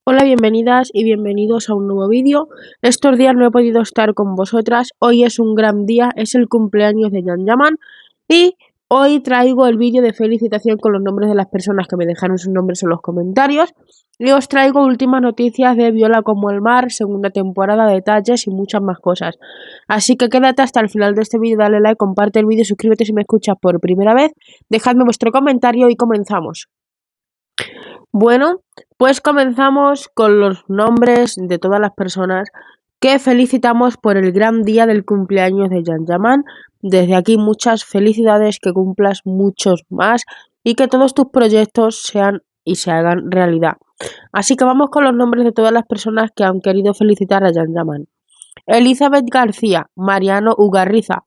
Hola, bienvenidas y bienvenidos a un nuevo vídeo. Estos días no he podido estar con vosotras, hoy es un gran día, es el cumpleaños de Jan Yaman y hoy traigo el vídeo de felicitación con los nombres de las personas que me dejaron sus nombres en los comentarios y os traigo últimas noticias de Viola como el mar, segunda temporada, detalles y muchas más cosas. Así que quédate hasta el final de este vídeo, dale like, comparte el vídeo, suscríbete si me escuchas por primera vez, dejadme vuestro comentario y comenzamos. Bueno, pues comenzamos con los nombres de todas las personas que felicitamos por el gran día del cumpleaños de Jan Yaman. Desde aquí muchas felicidades, que cumplas muchos más y que todos tus proyectos sean y se hagan realidad. Así que vamos con los nombres de todas las personas que han querido felicitar a Jan Yaman. Elizabeth García, Mariano Ugarriza,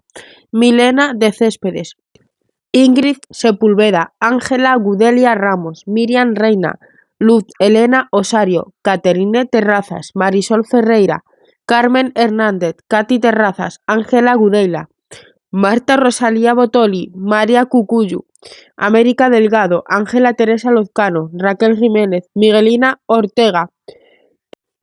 Milena de Céspedes, Ingrid Sepúlveda, Ángela Gudelia Ramos, Miriam Reina, Luz Elena Osario, Caterine Terrazas, Marisol Ferreira, Carmen Hernández, Katy Terrazas, Ángela Gudela, Marta Rosalía Botoli, María Cucuyu, América Delgado, Ángela Teresa Lozcano, Raquel Jiménez, Miguelina Ortega,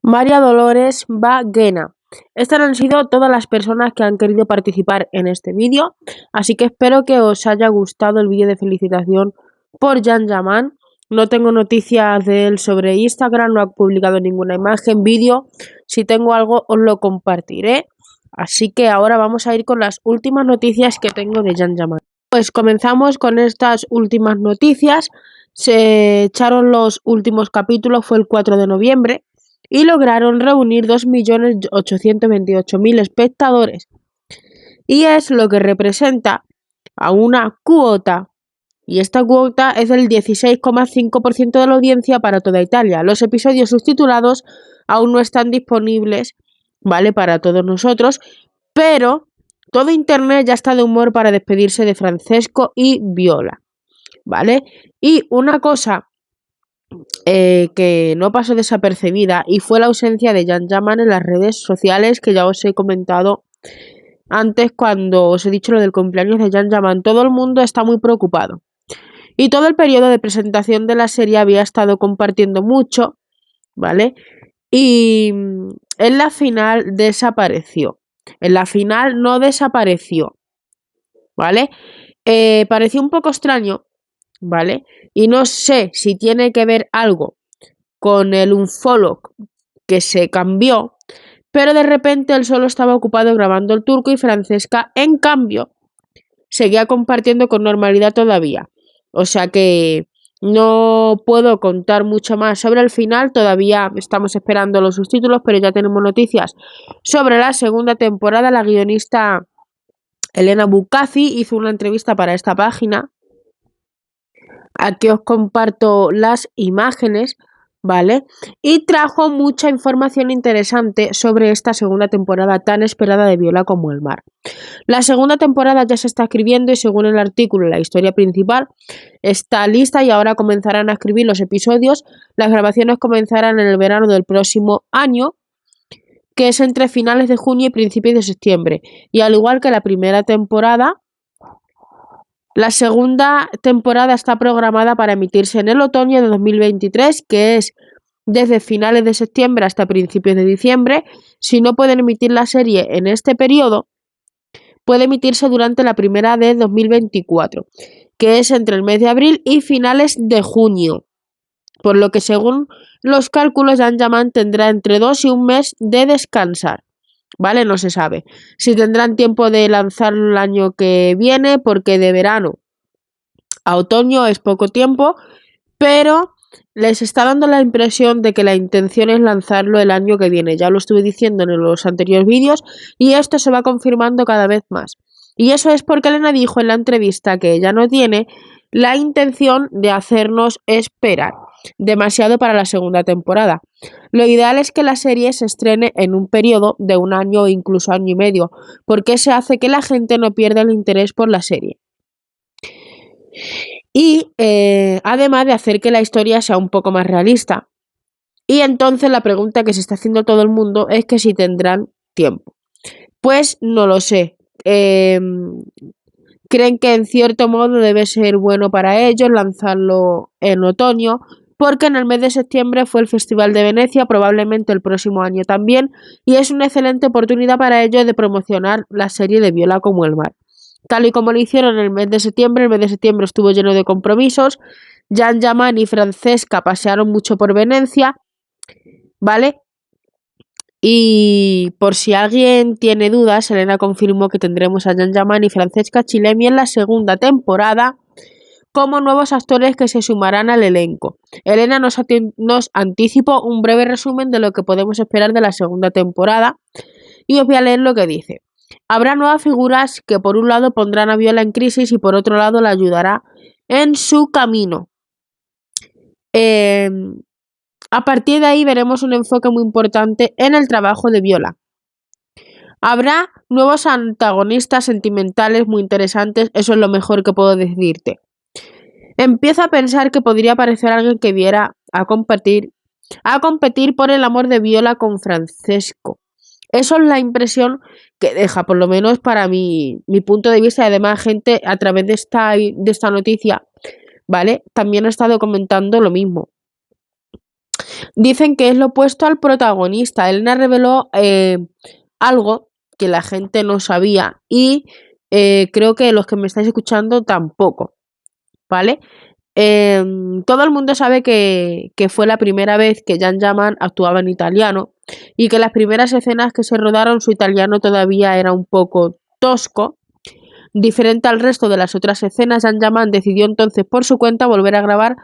María Dolores Baguena. Estas han sido todas las personas que han querido participar en este vídeo, así que espero que os haya gustado el vídeo de felicitación por Jan Yaman. No tengo noticias de él sobre Instagram, no ha publicado ninguna imagen, vídeo. Si tengo algo os lo compartiré. Así que ahora vamos a ir con las últimas noticias que tengo de Jan Yaman. Pues comenzamos con estas últimas noticias. Se echaron los últimos capítulos, fue el 4 de noviembre. Y lograron reunir 2.828.000 espectadores. Y es lo que representa a una cuota, y esta cuota es del 16,5% de la audiencia para toda Italia. Los episodios subtitulados aún no están disponibles, ¿vale? Para todos nosotros, pero todo internet ya está de humor para despedirse de Francesco y Viola, ¿vale? Y una cosa que no pasó desapercibida y fue la ausencia de Jan Yaman en las redes sociales, que ya os he comentado antes cuando os he dicho lo del cumpleaños de Jan Yaman. Todo el mundo está muy preocupado y todo el periodo de presentación de la serie había estado compartiendo mucho, ¿vale? Y en la final desapareció. En la final no desapareció, ¿vale? Pareció un poco extraño, ¿vale? Y no sé si tiene que ver algo con el unfollow que se cambió, pero de repente él solo estaba ocupado grabando el turco y Francesca, en cambio, seguía compartiendo con normalidad todavía. O sea que no puedo contar mucho más sobre el final, todavía estamos esperando los subtítulos, pero ya tenemos noticias sobre la segunda temporada. La guionista Elena Bucazzi hizo una entrevista para esta página. Aquí os comparto las imágenes, ¿vale? Y trajo mucha información interesante sobre esta segunda temporada tan esperada de Viola como el mar. La segunda temporada ya se está escribiendo y según el artículo, la historia principal está lista y ahora comenzarán a escribir los episodios. Las grabaciones comenzarán en el verano del próximo año, que es entre finales de junio y principios de septiembre. Y al igual que la primera temporada, la segunda temporada está programada para emitirse en el otoño de 2023, que es desde finales de septiembre hasta principios de diciembre. Si no pueden emitir la serie en este periodo, puede emitirse durante la primera de 2024, que es entre el mes de abril y finales de junio. Por lo que según los cálculos, Jan Yaman tendrá entre 2 y un mes de descansar. ¿Vale? No se sabe si tendrán tiempo de lanzarlo el año que viene, porque de verano a otoño es poco tiempo, pero les está dando la impresión de que la intención es lanzarlo el año que viene. Ya lo estuve diciendo en los anteriores vídeos y esto se va confirmando cada vez más. Y eso es porque Elena dijo en la entrevista que ella no tiene la intención de hacernos esperar demasiado para la segunda temporada. Lo ideal es que la serie se estrene en un periodo de un año o incluso año y medio, porque se hace que la gente no pierda el interés por la serie. Y además de hacer que la historia sea un poco más realista. Y entonces la pregunta que se está haciendo todo el mundo es que si tendrán tiempo. Pues no lo sé. Creen que en cierto modo debe ser bueno para ellos lanzarlo en otoño, porque en el mes de septiembre fue el Festival de Venecia, probablemente el próximo año también, y es una excelente oportunidad para ellos de promocionar la serie de Viola como el mar. Tal y como lo hicieron en el mes de septiembre, el mes de septiembre estuvo lleno de compromisos. Gian Giamani y Francesca pasearon mucho por Venecia, ¿vale? Y por si alguien tiene dudas, Elena confirmó que tendremos a Gian Giamani y Francesca Chilemi en la segunda temporada como nuevos actores que se sumarán al elenco. Elena nos anticipó un breve resumen de lo que podemos esperar de la segunda temporada y os voy a leer lo que dice. Habrá nuevas figuras que por un lado pondrán a Viola en crisis y por otro lado la ayudará en su camino. A partir de ahí veremos un enfoque muy importante en el trabajo de Viola. Habrá nuevos antagonistas sentimentales muy interesantes, eso es lo mejor que puedo decirte. Empiezo a pensar que podría aparecer alguien que viera a competir por el amor de Viola con Francesco. Eso es la impresión que deja, por lo menos para mi punto de vista. Además, gente a través de esta noticia, ¿vale? También ha estado comentando lo mismo. Dicen que es lo opuesto al protagonista. Elena reveló algo que la gente no sabía y creo que los que me estáis escuchando tampoco, ¿vale? Todo el mundo sabe que fue la primera vez que Gian Giamani actuaba en italiano y que las primeras escenas que se rodaron su italiano todavía era un poco tosco. Diferente al resto de las otras escenas, Gian Giamani decidió entonces por su cuenta volver a grabar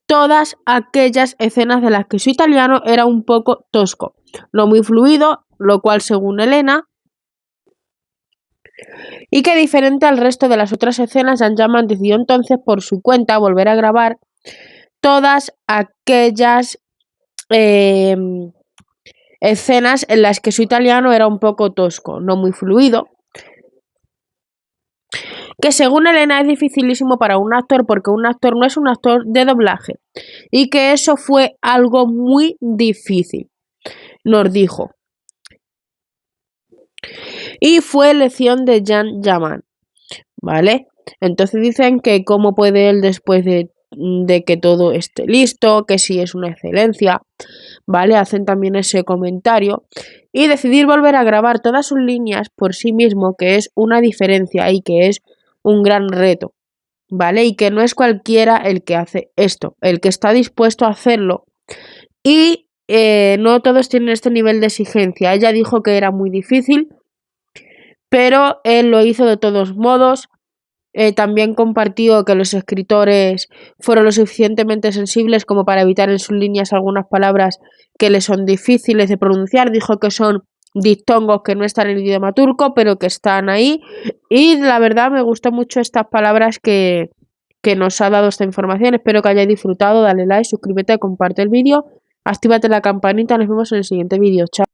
todas aquellas escenas de las que su italiano era un poco tosco, no muy fluido, lo cual según Elena, y que diferente al resto de las otras escenas, Gian Giamani decidió entonces por su cuenta volver a grabar todas aquellas escenas en las que su italiano era un poco tosco, no muy fluido, que según Elena es dificilísimo para un actor porque un actor no es un actor de doblaje y que eso fue algo muy difícil, nos dijo. Y fue elección de Gian Giamani, ¿vale? Entonces dicen que cómo puede él después de que todo esté listo, que sí es una excelencia, ¿vale? Hacen también ese comentario y decidir volver a grabar todas sus líneas por sí mismo, que es una diferencia y que es un gran reto, ¿vale? Y que no es cualquiera el que hace esto, el que está dispuesto a hacerlo y no todos tienen este nivel de exigencia. Ella dijo que era muy difícil, pero él lo hizo de todos modos. También compartió que los escritores fueron lo suficientemente sensibles como para evitar en sus líneas algunas palabras que le son difíciles de pronunciar. Dijo que son diptongos que no están en el idioma turco, pero que están ahí. Y la verdad me gustó mucho estas palabras que nos ha dado esta información. Espero que hayáis disfrutado. Dale like, suscríbete, comparte el vídeo, actívate la campanita. Nos vemos en el siguiente vídeo. Chao.